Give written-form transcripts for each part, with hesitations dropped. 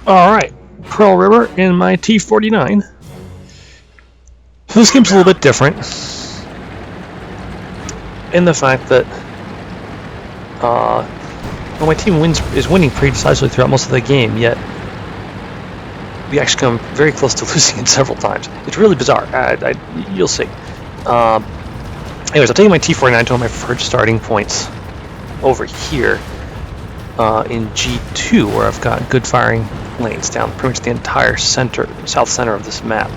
Alright, Pearl River in my T49. So this game's a little bit different in the fact that well, my team is winning pretty decisively throughout most of the game, yet we actually come very close to losing it several times. It's really bizarre. You'll see. Anyways, I'll take my T49 to one of my preferred starting points over here in G2, where I've got good firing lanes down pretty much the entire south center of this map,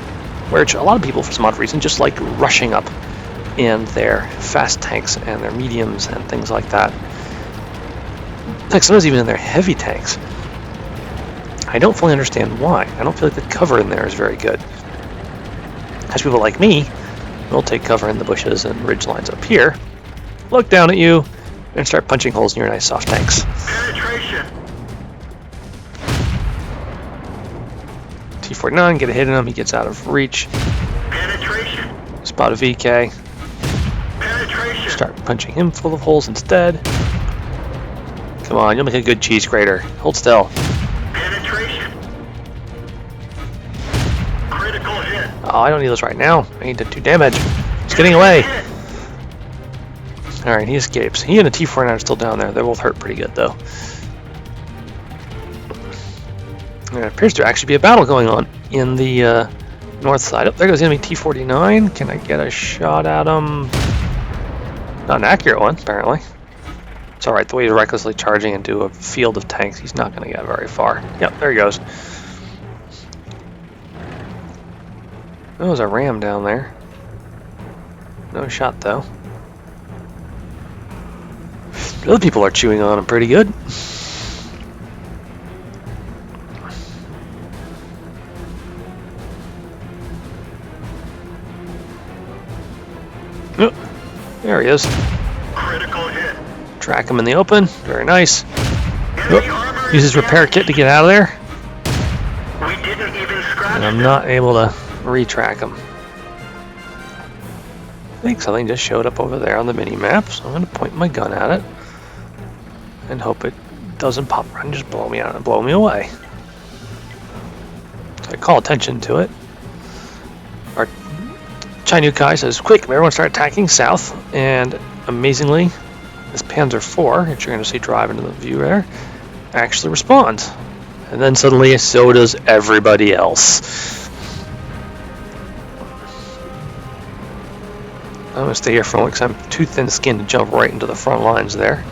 which a lot of people, for some odd reason, just like rushing up in their fast tanks and their mediums and things like that. Like sometimes even in their heavy tanks. I don't fully understand why. I don't feel like the cover in there is very good. As people like me will take cover in the bushes and ridge lines up here, look down at you, and start punching holes in your nice soft tanks. Penetration. T49, get a hit in him, he gets out of reach. Penetration. Spot a VK. Penetration. Start punching him full of holes instead. Come on, you'll make a good cheese grater. Hold still. Penetration. Critical hit. Oh, I don't need those right now. I need to do damage. He's getting away. Alright, he escapes. He and the T49 are still down there. They're both hurt pretty good, though. There appears to actually be a battle going on in the north side. Oh, there goes the enemy T49. Can I get a shot at him? Not an accurate one, apparently. It's alright, the way he's recklessly charging into a field of tanks, he's not going to get very far. Yep, there he goes. There was a ram down there. No shot, though. The other people are chewing on him pretty good. Oh, there he is. Critical hit. Track him in the open. Very nice. Oh, use his repair kit to get out of there. We didn't even scratch And I'm not able to retrack him. I think something just showed up over there on the mini-map, so I'm going to point my gun at it and hope it doesn't pop around and just blow me out and blow me away. So I call attention to it. Our Chinese guy says, quick, everyone start attacking south, and amazingly, this Panzer IV, which you're going to see drive into the view there, actually responds. And then suddenly, so does everybody else. I'm going to stay here for a moment because I'm too thin-skinned to jump right into the front lines there.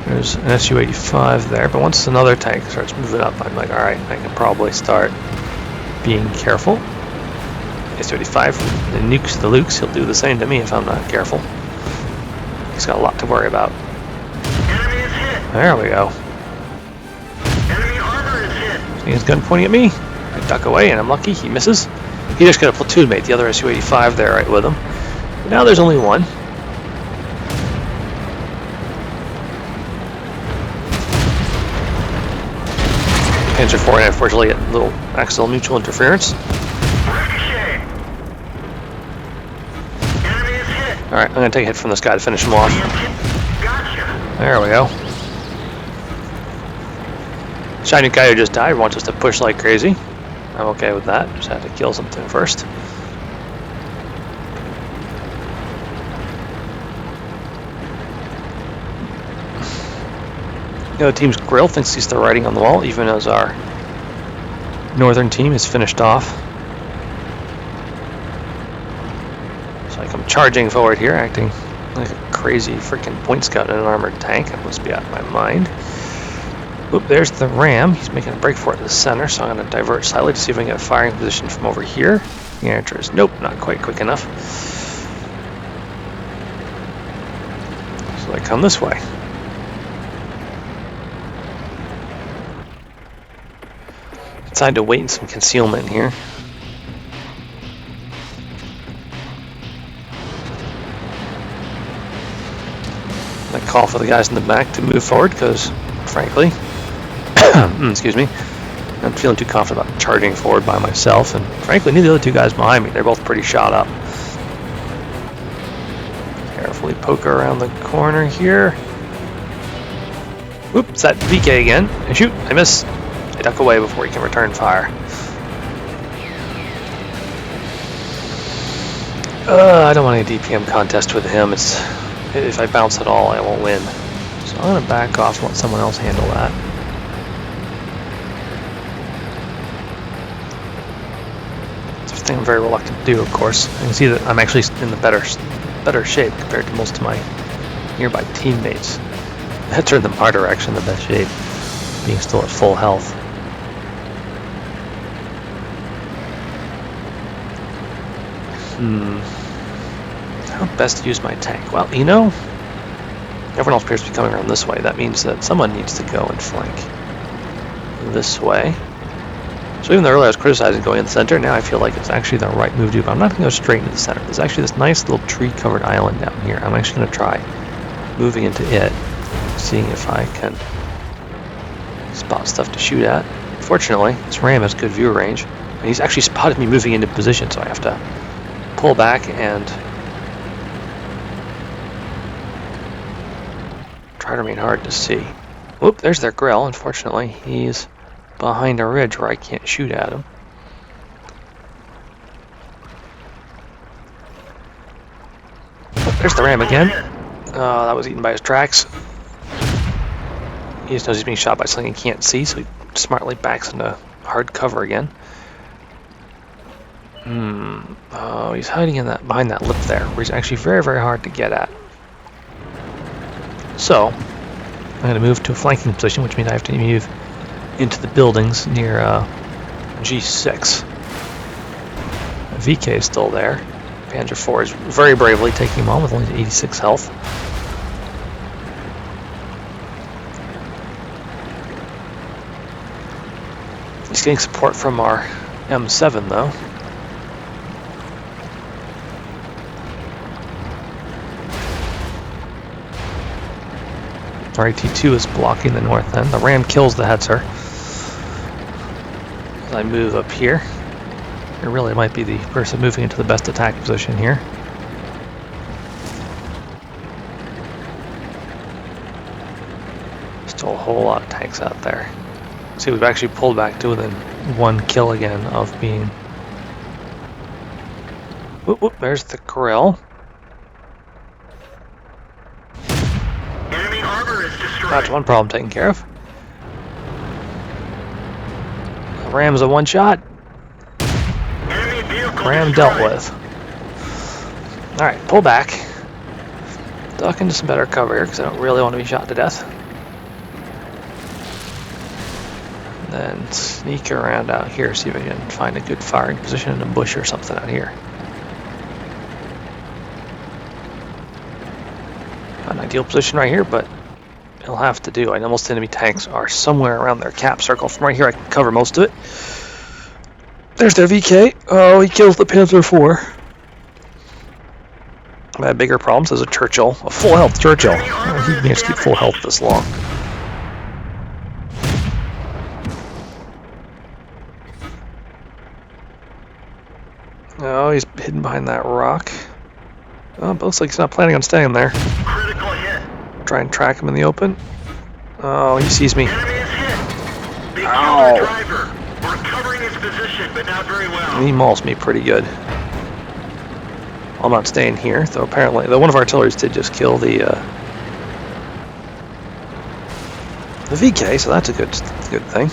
There's an Su-85 there, but once another tank starts moving up, I'm like, alright, I can probably start being careful. Su-85, the nukes the Lukes, he'll do the same to me if I'm not careful. He's got a lot to worry about. Enemy is hit. There we go. Enemy armor is hit. See his gun pointing at me. I duck away and I'm lucky, he misses. He just got a platoon mate, the other Su-85 there right with him. But now there's only one. Panzer IV, unfortunately, a little axial mutual interference. Ricochet. Enemy is hit. Alright, I'm going to take a hit from this guy to finish him off. Gotcha. There we go. Shiny guy who just died wants us to push like crazy. I'm okay with that. Just had to kill something first. The other team's grill thinks he's the writing on the wall, even as our northern team is finished off. So like I'm charging forward here, acting like a crazy freaking point scout in an armored tank. I must be out of my mind. Oop, there's the ram. He's making a break for it in the center, so I'm going to divert slightly to see if I can get a firing position from over here. The answer is nope, not quite quick enough. So I come this way. Decided to wait in some concealment here. I call for the guys in the back to move forward because, frankly, excuse me, I'm feeling too confident about charging forward by myself, and frankly, neither of the other two guys behind me. They're both pretty shot up. Carefully poke around the corner here. Oops, that VK again. I shoot, I miss. duck away before he can return fire. I don't want any DPM contest with him. If I bounce at all, I won't win. So I'm going to back off and let someone else handle that. It's a thing I'm very reluctant to do, of course. You can see that I'm actually in the better shape compared to most of my nearby teammates. That turned the Martyr actually in the best shape, being still at full health. How best to use my tank? Well, you know, everyone else appears to be coming around this way. That means that someone needs to go and flank this way. So even though earlier I was criticizing going in the center, now I feel like it's actually the right move to do. But I'm not going to go straight into the center. There's actually this nice little tree-covered island down here. I'm actually going to try moving into it, seeing if I can spot stuff to shoot at. Fortunately, this Ram has good view range, and he's actually spotted me moving into position, so I have to pull back and try to remain hard to see. Whoop, there's their grill. Unfortunately, he's behind a ridge where I can't shoot at him. Oh, there's the Ram again. That was eaten by his tracks. He just knows he's being shot by something he can't see, so he smartly backs into hard cover again. Oh, he's hiding in behind that lip there, where he's actually very, very hard to get at. So, I'm going to move to a flanking position, which means I have to move into the buildings near G6. VK is still there. Panzer IV is very bravely taking him on with only 86 health. He's getting support from our M7 though. Our AT2 is blocking the north end. The Ram kills the Hetzer. As I move up here, it really might be the person moving into the best attack position here. Still a whole lot of tanks out there. See, we've actually pulled back to within one kill again of being... Whoop, whoop, there's the grill. That's one problem taken care of. The Ram's a one-shot. Ram dealt with. Alright, pull back. Duck into some better cover here because I don't really want to be shot to death. And then sneak around out here, see if I can find a good firing position in a bush or something out here. Not an ideal position right here, but it'll have to do. I know most enemy tanks are somewhere around their cap circle. From right here I can cover most of it. There's their VK. Oh, he kills the Panzer IV. I have bigger problems as a Churchill. A full health Churchill. Oh, he managed to keep full health this long. Oh, he's hidden behind that rock. Oh, but looks like he's not planning on staying there. Critical hit. Try and track him in the open. Oh, he sees me. Enemy is hit. Big Ow. driver. We're covering his position, but not very well. He mauls me pretty good. I'm not staying here, though apparently, though one of our artilleries did just kill the VK, so that's a good thing.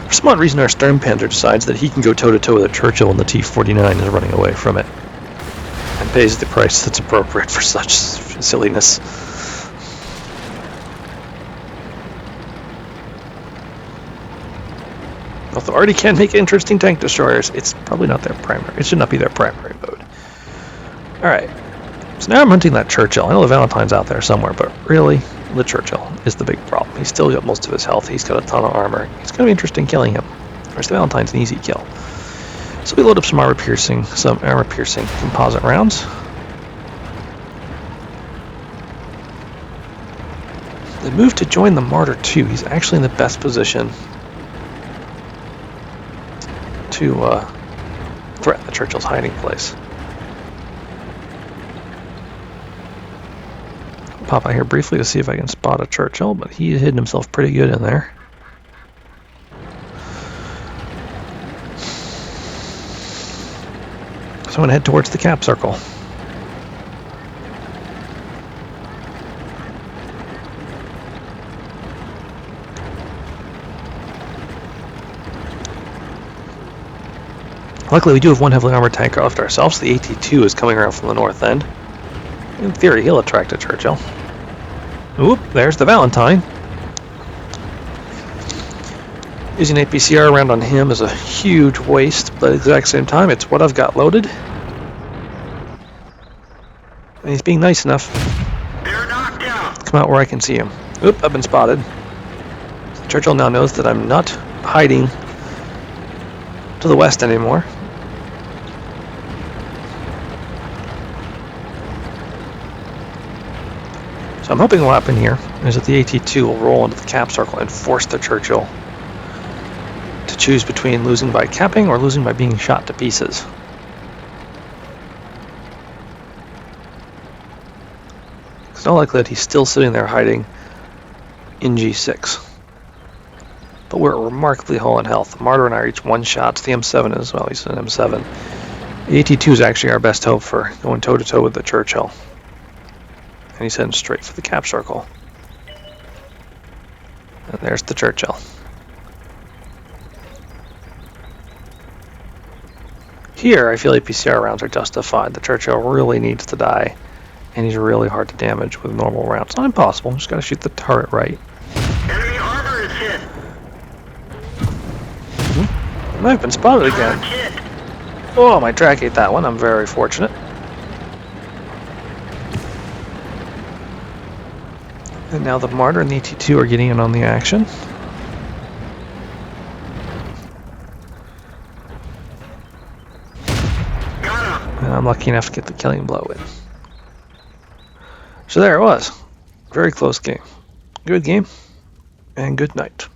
For some odd reason, our Sturmpanzer decides that he can go toe-to-toe with a Churchill when the T49 is running away from it, and pays the price that's appropriate for such silliness. Although already can make interesting tank destroyers, it's probably not their primary. It should not be their primary mode. Alright, so now I'm hunting that Churchill. I know the Valentine's out there somewhere, but really, the Churchill is the big problem. He's still got most of his health. He's got a ton of armor. It's going to be interesting killing him. Whereas the Valentine's an easy kill. So we load up some armor-piercing composite rounds. They move to join the Martyr 2. He's actually in the best position to threaten the Churchill's hiding place. pop out here briefly to see if I can spot a Churchill, but he's hidden himself pretty good in there. So I'm going to head towards the cap circle. Luckily, we do have one heavily armored tanker left ourselves. The AT-2 is coming around from the north end. In theory, he'll attract a Churchill. Oop, there's the Valentine. Using APCR around on him is a huge waste, but at the exact same time, it's what I've got loaded. And he's being nice enough to come out where I can see him. Oop, I've been spotted. So Churchill now knows that I'm not hiding to the west anymore. So I'm hoping what will happen here is that the AT-2 will roll into the cap circle and force the Churchill to choose between losing by capping or losing by being shot to pieces. It's not likely that he's still sitting there hiding in G6. But we're remarkably low on health. Martyr and I are each one shot. The M7 as well. He's an M7. The AT-2 is actually our best hope for going toe-to-toe with the Churchill. And he's heading straight for the cap circle. And there's the Churchill. Here, I feel APCR rounds are justified. The Churchill really needs to die, and he's really hard to damage with normal rounds. It's not impossible, just gotta shoot the turret right. Enemy armor is hit. I've been spotted again. Oh, my track ate that one. I'm very fortunate. And now the Martyr and the AT-2 are getting in on the action. And I'm lucky enough to get the killing blow in. So there it was. Very close game. Good game, and good night.